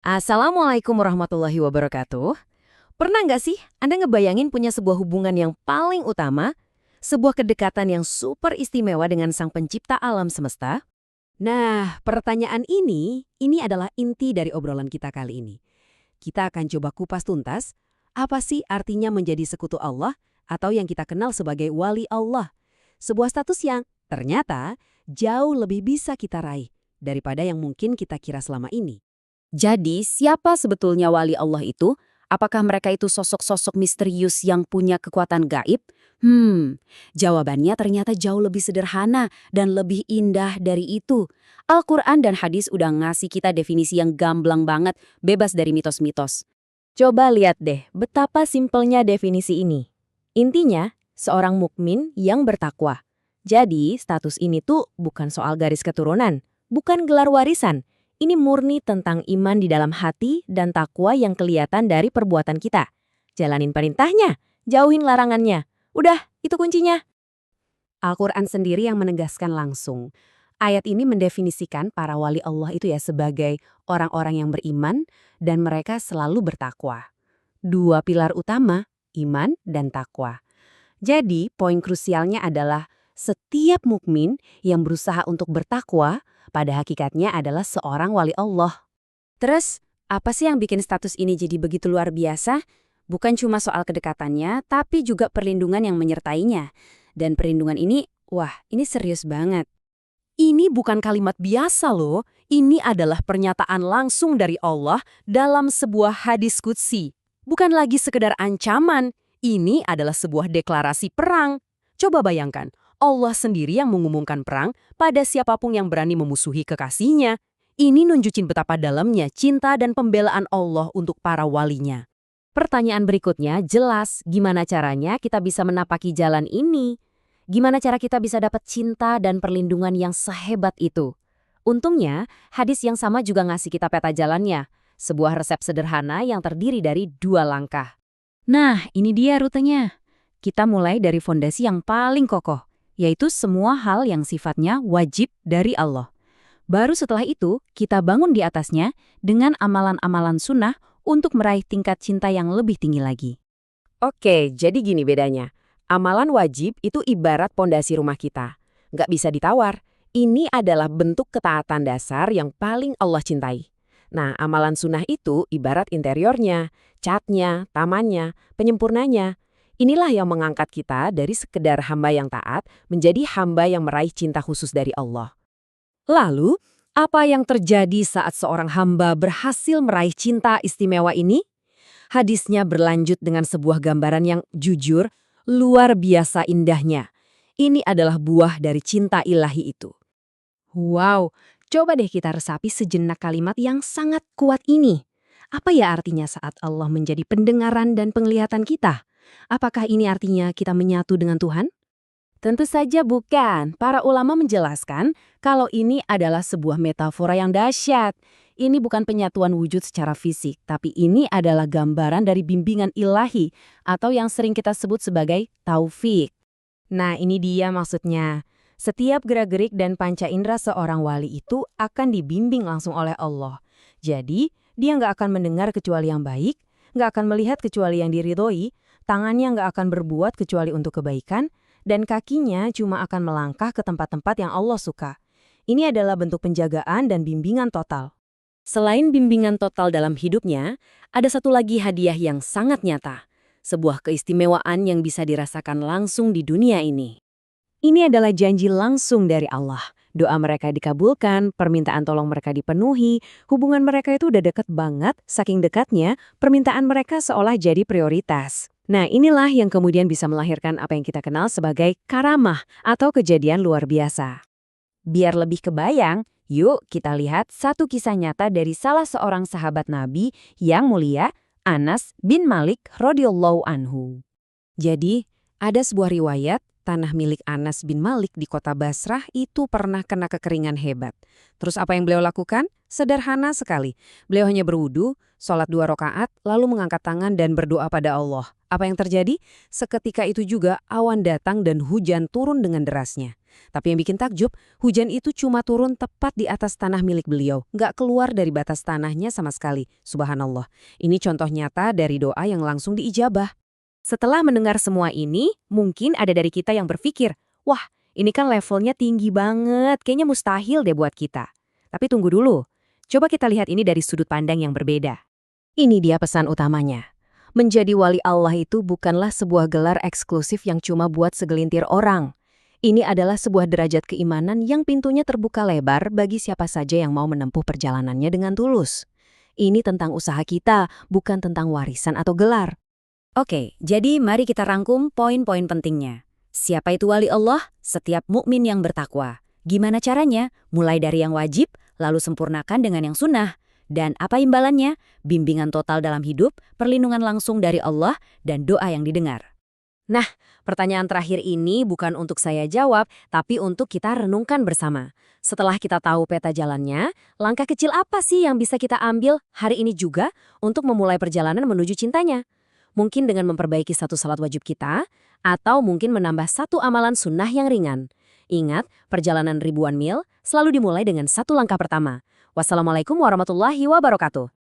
Assalamualaikum warahmatullahi wabarakatuh. Pernah nggak sih Anda ngebayangin punya sebuah hubungan yang paling utama? Sebuah kedekatan yang super istimewa dengan sang pencipta alam semesta? Nah, pertanyaan ini adalah inti dari obrolan kita kali ini. Kita akan coba kupas tuntas, apa sih artinya menjadi sekutu Allah atau yang kita kenal sebagai wali Allah? Sebuah status yang ternyata jauh lebih bisa kita raih daripada yang mungkin kita kira selama ini. Jadi, siapa sebetulnya wali Allah itu? Apakah mereka itu sosok-sosok misterius yang punya kekuatan gaib? Jawabannya ternyata jauh lebih sederhana dan lebih indah dari itu. Al-Quran dan hadis udah ngasih kita definisi yang gamblang banget, bebas dari mitos-mitos. Coba lihat deh betapa simpelnya definisi ini. Intinya, seorang mukmin yang bertakwa. Jadi, status ini tuh bukan soal garis keturunan, bukan gelar warisan. Ini murni tentang iman di dalam hati dan takwa yang kelihatan dari perbuatan kita. Jalanin perintahnya, jauhin larangannya. Udah, itu kuncinya. Al-Quran sendiri yang menegaskan langsung. Ayat ini mendefinisikan para wali Allah itu ya sebagai orang-orang yang beriman dan mereka selalu bertakwa. Dua pilar utama, iman dan takwa. Jadi, poin krusialnya adalah setiap mukmin yang berusaha untuk bertakwa pada hakikatnya adalah seorang wali Allah. Terus, apa sih yang bikin status ini jadi begitu luar biasa? Bukan cuma soal kedekatannya, tapi juga perlindungan yang menyertainya. Dan perlindungan ini, wah, ini serius banget. Ini bukan kalimat biasa loh, ini adalah pernyataan langsung dari Allah dalam sebuah hadis qudsi. Bukan lagi sekedar ancaman, ini adalah sebuah deklarasi perang. Coba bayangkan, Allah sendiri yang mengumumkan perang pada siapapun yang berani memusuhi kekasihnya. Ini nunjukin betapa dalamnya cinta dan pembelaan Allah untuk para walinya. Pertanyaan berikutnya jelas gimana caranya kita bisa menapaki jalan ini? Gimana cara kita bisa dapat cinta dan perlindungan yang sehebat itu? Untungnya, hadis yang sama juga ngasih kita peta jalannya. Sebuah resep sederhana yang terdiri dari 2 langkah. Nah, ini dia rutenya. Kita mulai dari fondasi yang paling kokoh, yaitu semua hal yang sifatnya wajib dari Allah. Baru setelah itu, kita bangun di atasnya dengan amalan-amalan sunnah untuk meraih tingkat cinta yang lebih tinggi lagi. Oke, jadi gini bedanya. Amalan wajib itu ibarat pondasi rumah kita. Nggak bisa ditawar. Ini adalah bentuk ketaatan dasar yang paling Allah cintai. Nah, amalan sunnah itu ibarat interiornya, catnya, tamannya, penyempurnanya. Inilah yang mengangkat kita dari sekedar hamba yang taat menjadi hamba yang meraih cinta khusus dari Allah. Lalu, apa yang terjadi saat seorang hamba berhasil meraih cinta istimewa ini? Hadisnya berlanjut dengan sebuah gambaran yang jujur, luar biasa indahnya. Ini adalah buah dari cinta ilahi itu. Wow, coba deh kita resapi sejenak kalimat yang sangat kuat ini. Apa ya artinya saat Allah menjadi pendengaran dan penglihatan kita? Apakah ini artinya kita menyatu dengan Tuhan? Tentu saja bukan. Para ulama menjelaskan kalau ini adalah sebuah metafora yang dahsyat. Ini bukan penyatuan wujud secara fisik, tapi ini adalah gambaran dari bimbingan ilahi atau yang sering kita sebut sebagai taufik. Nah, ini dia maksudnya. Setiap gerak-gerik dan panca indera seorang wali itu akan dibimbing langsung oleh Allah. Jadi, dia nggak akan mendengar kecuali yang baik, nggak akan melihat kecuali yang diridhoi, tangannya nggak akan berbuat kecuali untuk kebaikan, dan kakinya cuma akan melangkah ke tempat-tempat yang Allah suka. Ini adalah bentuk penjagaan dan bimbingan total. Selain bimbingan total dalam hidupnya, ada satu lagi hadiah yang sangat nyata. Sebuah keistimewaan yang bisa dirasakan langsung di dunia ini. Ini adalah janji langsung dari Allah. Doa mereka dikabulkan, permintaan tolong mereka dipenuhi, hubungan mereka itu udah dekat banget, saking dekatnya, permintaan mereka seolah jadi prioritas. Nah, inilah yang kemudian bisa melahirkan apa yang kita kenal sebagai karamah atau kejadian luar biasa. Biar lebih kebayang, yuk kita lihat satu kisah nyata dari salah seorang sahabat Nabi yang mulia, Anas bin Malik radhiyallahu anhu. Jadi, ada sebuah riwayat, tanah milik Anas bin Malik di kota Basrah itu pernah kena kekeringan hebat. Terus apa yang beliau lakukan? Sederhana sekali. Beliau hanya berwudu, sholat 2 rakaat, lalu mengangkat tangan dan berdoa pada Allah. Apa yang terjadi? Seketika itu juga awan datang dan hujan turun dengan derasnya. Tapi yang bikin takjub, hujan itu cuma turun tepat di atas tanah milik beliau. Nggak keluar dari batas tanahnya sama sekali. Subhanallah. Ini contoh nyata dari doa yang langsung diijabah. Setelah mendengar semua ini, mungkin ada dari kita yang berpikir, wah, ini kan levelnya tinggi banget, kayaknya mustahil deh buat kita. Tapi tunggu dulu, coba kita lihat ini dari sudut pandang yang berbeda. Ini dia pesan utamanya. Menjadi wali Allah itu bukanlah sebuah gelar eksklusif yang cuma buat segelintir orang. Ini adalah sebuah derajat keimanan yang pintunya terbuka lebar bagi siapa saja yang mau menempuh perjalanannya dengan tulus. Ini tentang usaha kita, bukan tentang warisan atau gelar. Oke, jadi mari kita rangkum poin-poin pentingnya. Siapa itu wali Allah? Setiap mukmin yang bertakwa. Gimana caranya? Mulai dari yang wajib, lalu sempurnakan dengan yang sunnah. Dan apa imbalannya? Bimbingan total dalam hidup, perlindungan langsung dari Allah, dan doa yang didengar. Nah, pertanyaan terakhir ini bukan untuk saya jawab, tapi untuk kita renungkan bersama. Setelah kita tahu peta jalannya, langkah kecil apa sih yang bisa kita ambil hari ini juga untuk memulai perjalanan menuju cintanya? Mungkin dengan memperbaiki satu salat wajib kita, atau mungkin menambah satu amalan sunnah yang ringan. Ingat, perjalanan ribuan mil selalu dimulai dengan satu langkah pertama. Wassalamualaikum warahmatullahi wabarakatuh.